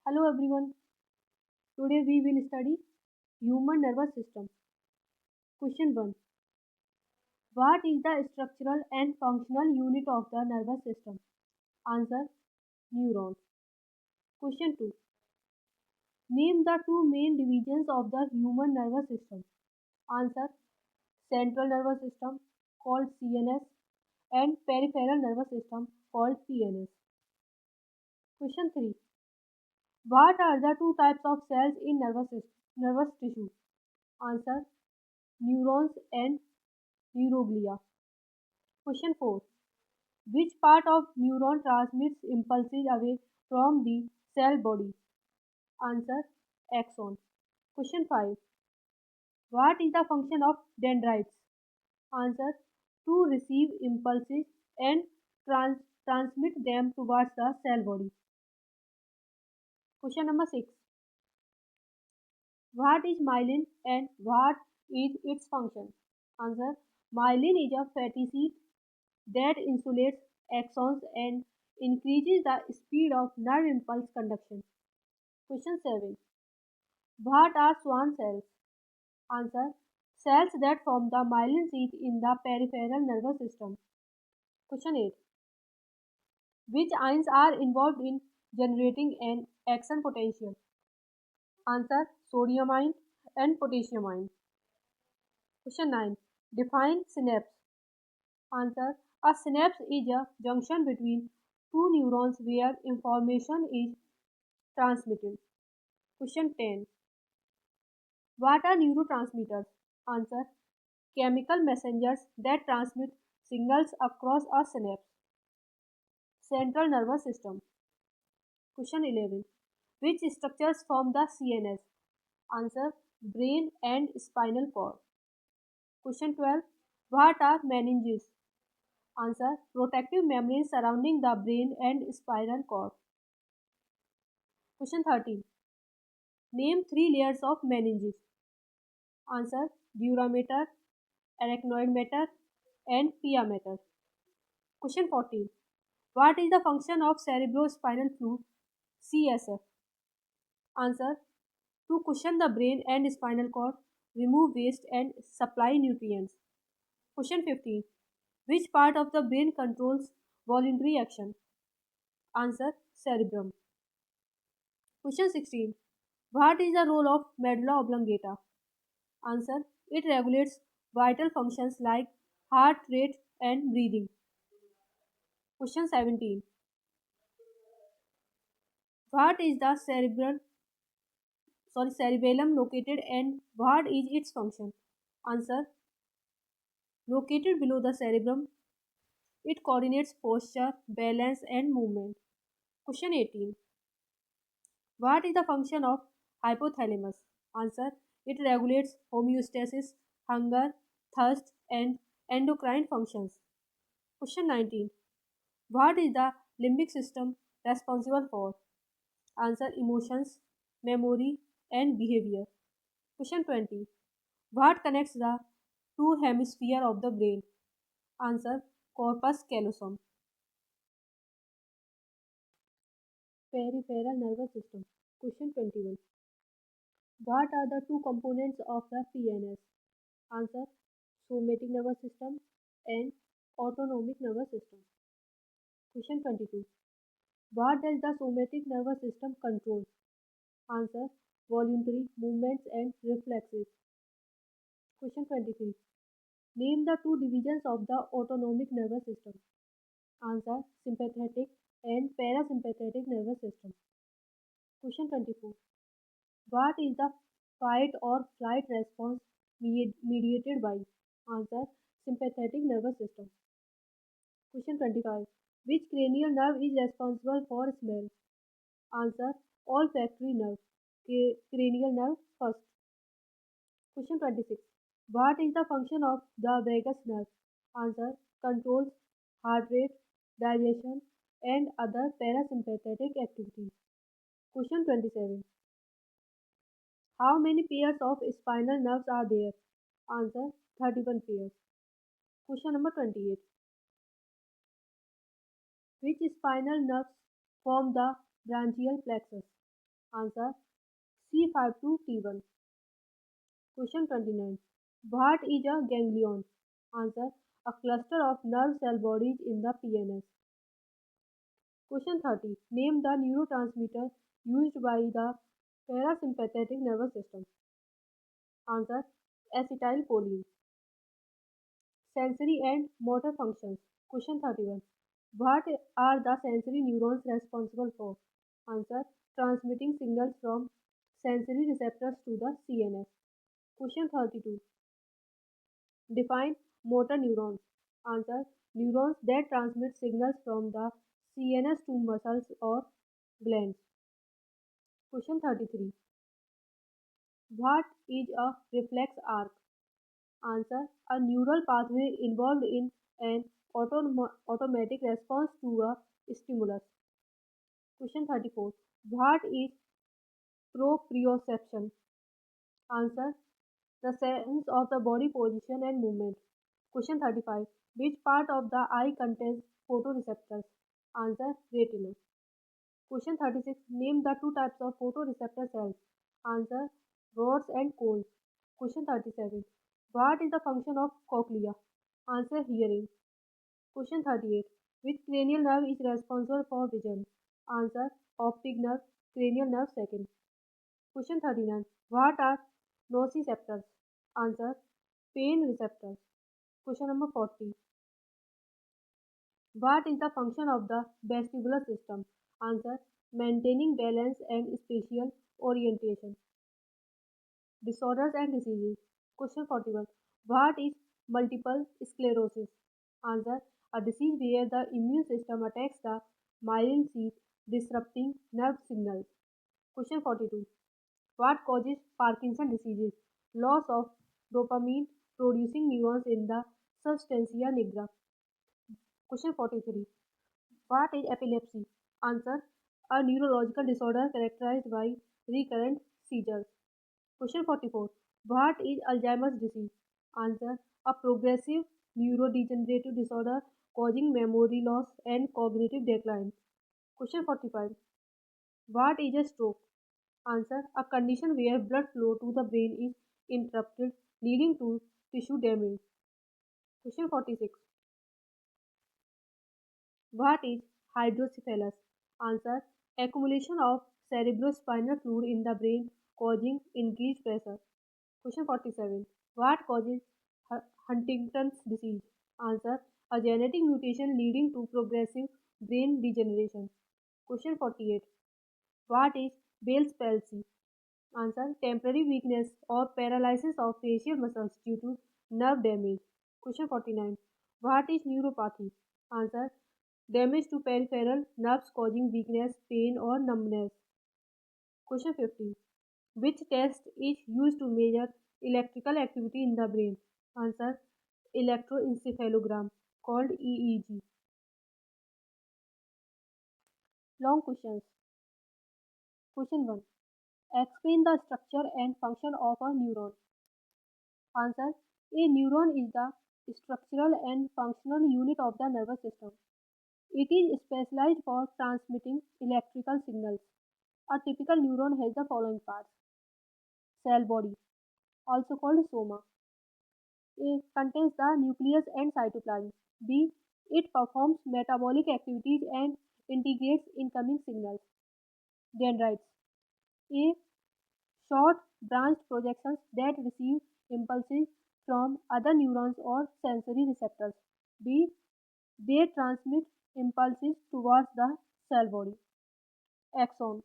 Hello everyone. Today we will study human nervous system. Question 1. What is the structural and functional unit of the nervous system? Answer: neurons. Question 2. Name the two main divisions of the human nervous system. Answer: central nervous system called CNS and peripheral nervous system called PNS. Question 3. What are the two types of cells in nervous tissue? Answer: neurons and neuroglia. Question 4. Which part of neuron transmits impulses away from the cell body? Answer: axon. Question 5. What is the function of dendrites? Answer: to receive impulses and transmit them towards the cell body. Question number 6. What is myelin and what is its function? Answer: myelin is a fatty acid that insulates axons and increases the speed of nerve impulse conduction. Question 7. What are Schwann cells? Answer: cells that form the myelin sheath in the peripheral nervous system. Question 8. Which ions are involved in generating an action potential? Answer: sodium ion and potassium ion. Question 9. Define synapse. Answer: a synapse is a junction between two neurons where information is transmitted. Question 10. What are neurotransmitters? Answer: chemical messengers that transmit signals across a synapse. Central nervous system. Question 11. Which structures form the CNS? Answer: brain and spinal cord. Question 12. What are meninges? Answer: protective membranes surrounding the brain and spinal cord. Question 13. Name three layers of meninges. Answer: dura mater, arachnoid matter, and pia mater. Question 14. What is the function of cerebrospinal fluid (CSF)? Answer: to cushion the brain and spinal cord, remove waste, and supply nutrients. Question 15. Which part of the brain controls voluntary action? Answer: cerebrum. Question 16. What is the role of medulla oblongata? Answer: it regulates vital functions like heart rate and breathing. Question 17. What is the cerebellum located and what is its function? Answer: located below the cerebrum, it coordinates posture, balance, and movement. Question 18. What is the function of hypothalamus? Answer: it regulates homeostasis, hunger, thirst, and endocrine functions. Question 19. What is the limbic system responsible for? Answer: emotions, memory, and behavior. Question 20. What connects the two hemispheres of the brain? Answer: corpus callosum. Peripheral nervous system. Question 21. What are the two components of the PNS? Answer: somatic nervous system and autonomic nervous system. Question 22. What does the somatic nervous system control? Answer: voluntary movements and reflexes. Question 23. Name the two divisions of the autonomic nervous system. Answer: sympathetic and parasympathetic nervous system. Question 24. What is the fight or flight response mediated by? Answer: sympathetic nervous system. Question 25. Which cranial nerve is responsible for smell? Answer: olfactory nerve. Cranial nerve first. Question 26. What is the function of the vagus nerve? Answer: controls heart rate, digestion, and other parasympathetic activities. Question 27. How many pairs of spinal nerves are there? Answer: 31 pairs. Question number 28. Which spinal nerves form the branchial plexus? Answer C5 to T1. Question 29. What is a ganglion? Answer a cluster of nerve cell bodies in the PNS. Question 30. Name the neurotransmitter used by the parasympathetic nervous system. Answer acetylcholine. Sensory and motor functions. Question 31. What are the sensory neurons responsible for? Answer transmitting signals from sensory receptors to the CNS. Question 32. Define motor neurons. Answer neurons that transmit signals from the CNS to muscles or glands. Question 33. What is a reflex arc? Answer a neural pathway involved in an automatic response to a stimulus. Question 34. What is proprioception? Answer the sense of the body position and movement. Question 35. Which part of the eye contains photoreceptors? Answer retina. Question 36. Name the two types of photoreceptor cells. Answer rods and cones. Question 37. What is the function of cochlea? Answer hearing. Question 38. Which cranial nerve is responsible for vision? Answer optic nerve, cranial nerve second. Question 39. What are nociceptors? Answer pain receptors. Question number 40. What is the function of the vestibular system? Answer maintaining balance and spatial orientation. Disorders and diseases. Question 41. What is multiple sclerosis? Answer a disease where the immune system attacks the myelin sheath, disrupting nerve signals. Question 42. What causes Parkinson disease? Loss of dopamine producing neurons in the substantia nigra. Question 43. What is epilepsy? Answer a neurological disorder characterized by recurrent seizures. Question 44. What is Alzheimer's disease? Answer a progressive neurodegenerative disorder causing memory loss and cognitive decline. Question 45. What is a stroke? Answer a condition where blood flow to the brain is interrupted, leading to tissue damage. Question 46. What is hydrocephalus? Answer accumulation of cerebrospinal fluid in the brain causing increased pressure. Question 47. What causes Huntington's disease? Answer a genetic mutation leading to progressive brain degeneration. Question 48. What is Bell's palsy? Answer temporary weakness or paralysis of facial muscles due to nerve damage. Question 49. What is neuropathy? Answer damage to peripheral nerves causing weakness, pain, or numbness. Question 50. Which test is used to measure electrical activity in the brain? Answer electroencephalogram called EEG. Long questions. Question 1. Explain the structure and function of a neuron. Answer a neuron is the structural and functional unit of the nervous system. It is specialized for transmitting electrical signals. A typical neuron has the following parts: cell body, also called soma. A contains the nucleus and cytoplasm. B. It performs metabolic activities and integrates incoming signals. Dendrites. A. Short branched projections that receive impulses from other neurons or sensory receptors. B. They transmit impulses towards the cell body. Axon.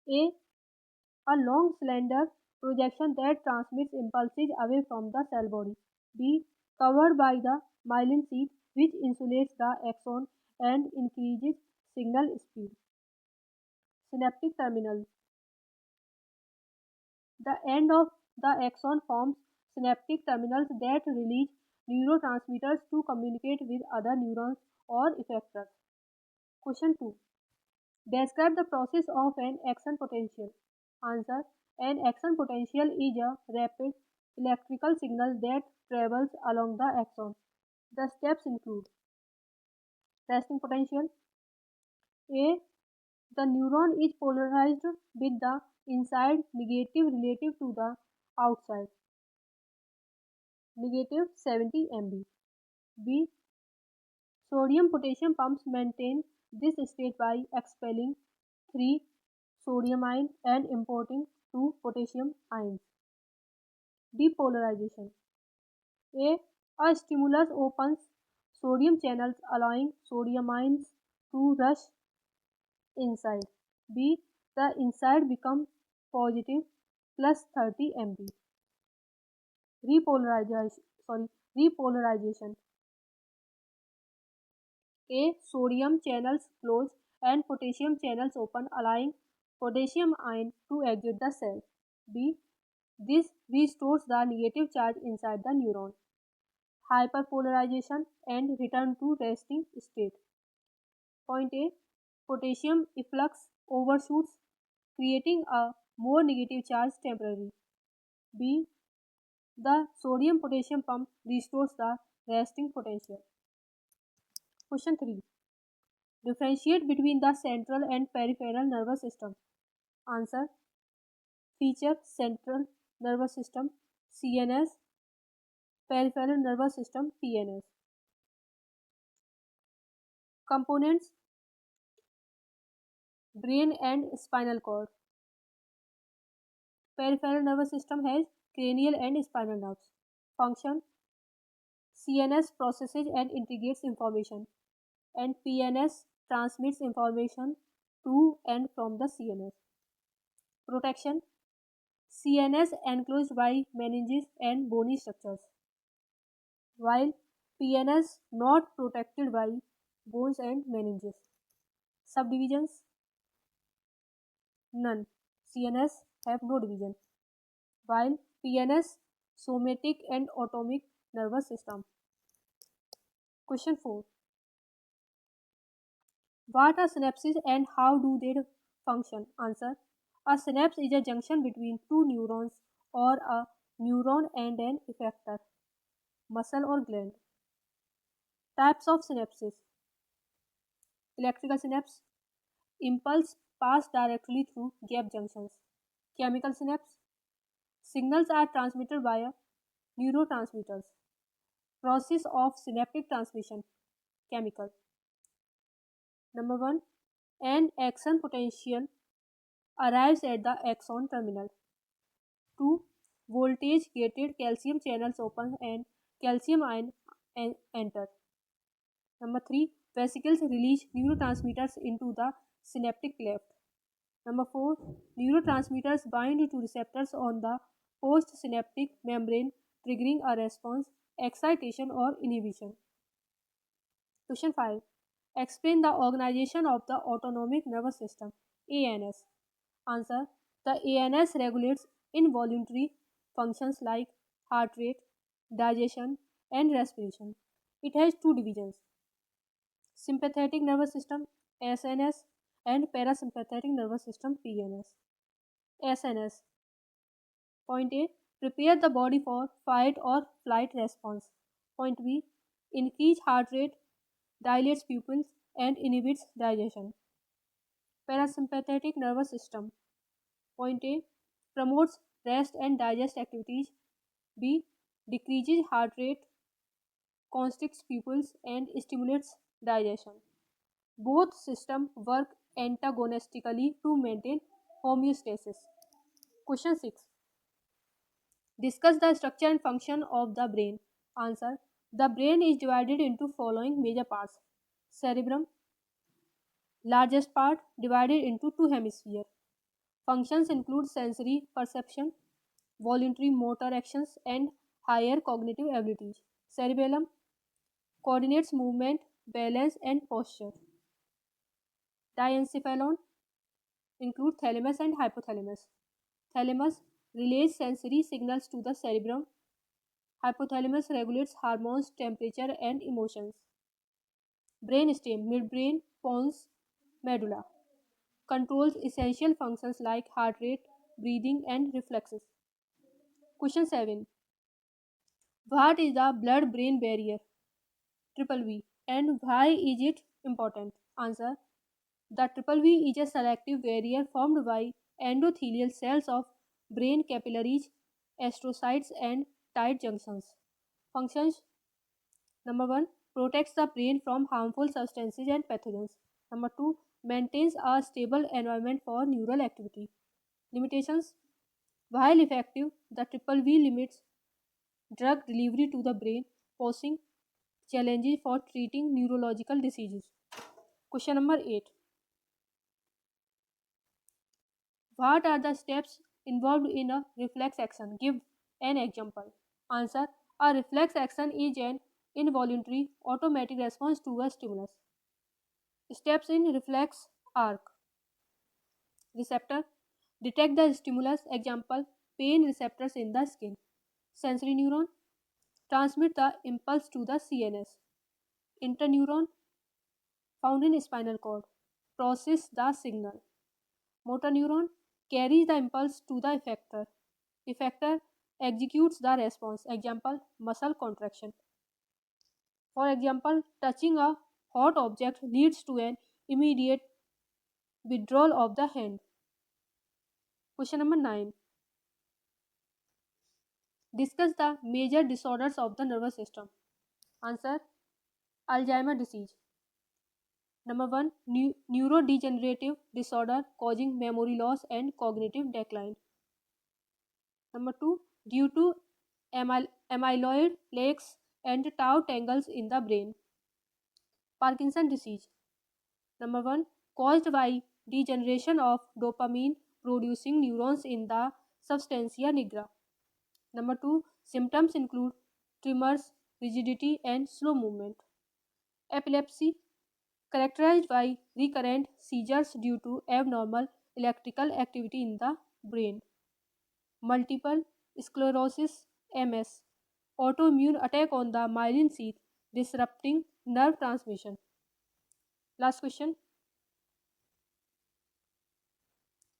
A. A long slender projection that transmits impulses away from the cell body. B. Covered by the myelin sheath which insulates the axon and increases signal speed. Synaptic terminal. The end of the axon forms synaptic terminals that release neurotransmitters to communicate with other neurons or effectors. Question 2. Describe the process of an action potential. Answer. An action potential is a rapid electrical signal that travels along the axon. The steps include resting potential. A. The neuron is polarized with the inside negative relative to the outside, negative 70 MB. B. Sodium potassium pumps maintain this state by expelling 3 sodium ions and importing 2 potassium ions. Depolarization. A. A stimulus opens sodium channels allowing sodium ions to rush inside. B. The inside becomes positive plus 30 MB. Repolarization. A. Sodium channels close and potassium channels open, allowing potassium ion to exit the cell. B. This restores the negative charge inside the neuron. Hyperpolarization and return to resting state. Point A. Potassium efflux overshoots, creating a more negative charge temporarily. B. The sodium potassium pump restores the resting potential. Question 3. Differentiate between the central and peripheral nervous system. Answer. Feature central nervous system CNS, peripheral nervous system PNS. Components: brain and spinal cord. Peripheral nervous system has cranial and spinal nerves. Function: CNS processes and integrates information, and PNS transmits information to and from the CNS. Protection: CNS enclosed by meninges and bony structures, while PNS not protected by bones and meninges. Subdivisions: none. CNS have no division, while PNS somatic and autonomic nervous system. Question 4. What are synapses and how do they function? Answer. A synapse is a junction between two neurons or a neuron and an effector, muscle or gland. Types of synapses: electrical synapse, impulse pass directly through gap junctions. Chemical synapse, signals are transmitted via neurotransmitters. Process of synaptic transmission. Chemical. Number 1. An axon potential arrives at the axon terminal. 2. Voltage gated calcium channels open and calcium ion enter. Number 3. Vesicles release neurotransmitters into the synaptic cleft. Number 4. Neurotransmitters bind to receptors on the postsynaptic membrane, triggering a response, excitation or inhibition. Question 5. Explain the organization of the autonomic nervous system, ANS. Answer. The ANS regulates involuntary functions like heart rate, digestion, and respiration. It has two divisions: sympathetic nervous system SNS and parasympathetic nervous system PNS. SNS. Point A. Prepare the body for fight or flight response. Point B. Increase heart rate, dilates pupils, and inhibits digestion. Parasympathetic nervous system. Point A. Promotes rest and digest activities. B. Decreases heart rate, constricts pupils, and stimulates digestion. Both systems work antagonistically to maintain homeostasis. Question 6. Discuss the structure and function of the brain. Answer. The brain is divided into following major parts: cerebrum, largest part, divided into two hemispheres. Functions include sensory perception, voluntary motor actions, and higher cognitive abilities. Cerebellum coordinates movement, balance, and posture. Diencephalon include thalamus and hypothalamus. Thalamus relays sensory signals to the cerebrum. Hypothalamus regulates hormones, temperature, and emotions. Brainstem, midbrain, pons, medulla controls essential functions like heart rate, breathing, and reflexes. Question 7. What is the blood brain barrier? Triple B. And why is it important? Answer. The triple V is a selective barrier formed by endothelial cells of brain capillaries, astrocytes, and tight junctions. Functions: number 1, protects the brain from harmful substances and pathogens. Number 2, maintains a stable environment for neural activity. Limitations: while effective, the triple V limits drug delivery to the brain, posing challenges for treating neurological diseases. Question number 8. What are the steps involved in a reflex action? Give an example. Answer: a reflex action is an involuntary automatic response to a stimulus. Steps in reflex arc: receptor, detect the stimulus, example, pain receptors in the skin. Sensory neuron, transmit the impulse to the CNS. Interneuron, found in spinal cord, process the signal. Motor neuron, carries the impulse to the effector. Effector executes the response, example, muscle contraction. For example, touching a hot object leads to an immediate withdrawal of the hand. Question number 9. Discuss the major disorders of the nervous system. Answer: Alzheimer's disease. Number 1, neurodegenerative disorder causing memory loss and cognitive decline. Number 2, due to amyloid plaques and tau tangles in the brain. Parkinson disease. Number 1, caused by degeneration of dopamine producing neurons in the substantia nigra. Number 2, symptoms include tremors, rigidity, and slow movement. Epilepsy, characterized by recurrent seizures due to abnormal electrical activity in the brain. Multiple sclerosis, MS, autoimmune attack on the myelin sheath, disrupting nerve transmission. Last question.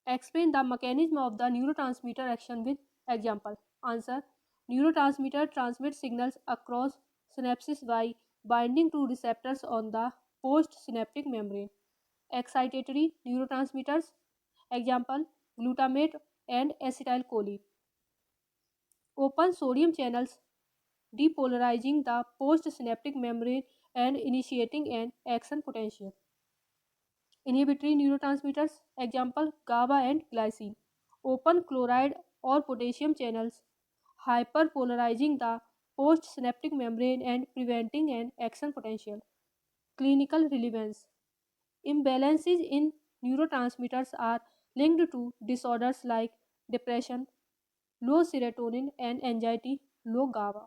Explain the mechanism of the neurotransmitter action with example. Answer: neurotransmitter transmit signals across synapses by binding to receptors on the postsynaptic membrane. Excitatory neurotransmitters, example, glutamate and acetylcholine. Open sodium channels, depolarizing the postsynaptic membrane and initiating an action potential. Inhibitory neurotransmitters, example, GABA and glycine. Open chloride or potassium channels, hyperpolarizing the postsynaptic membrane and preventing an action potential. Clinical relevance: imbalances in neurotransmitters are linked to disorders like depression, low serotonin, and anxiety, low GABA.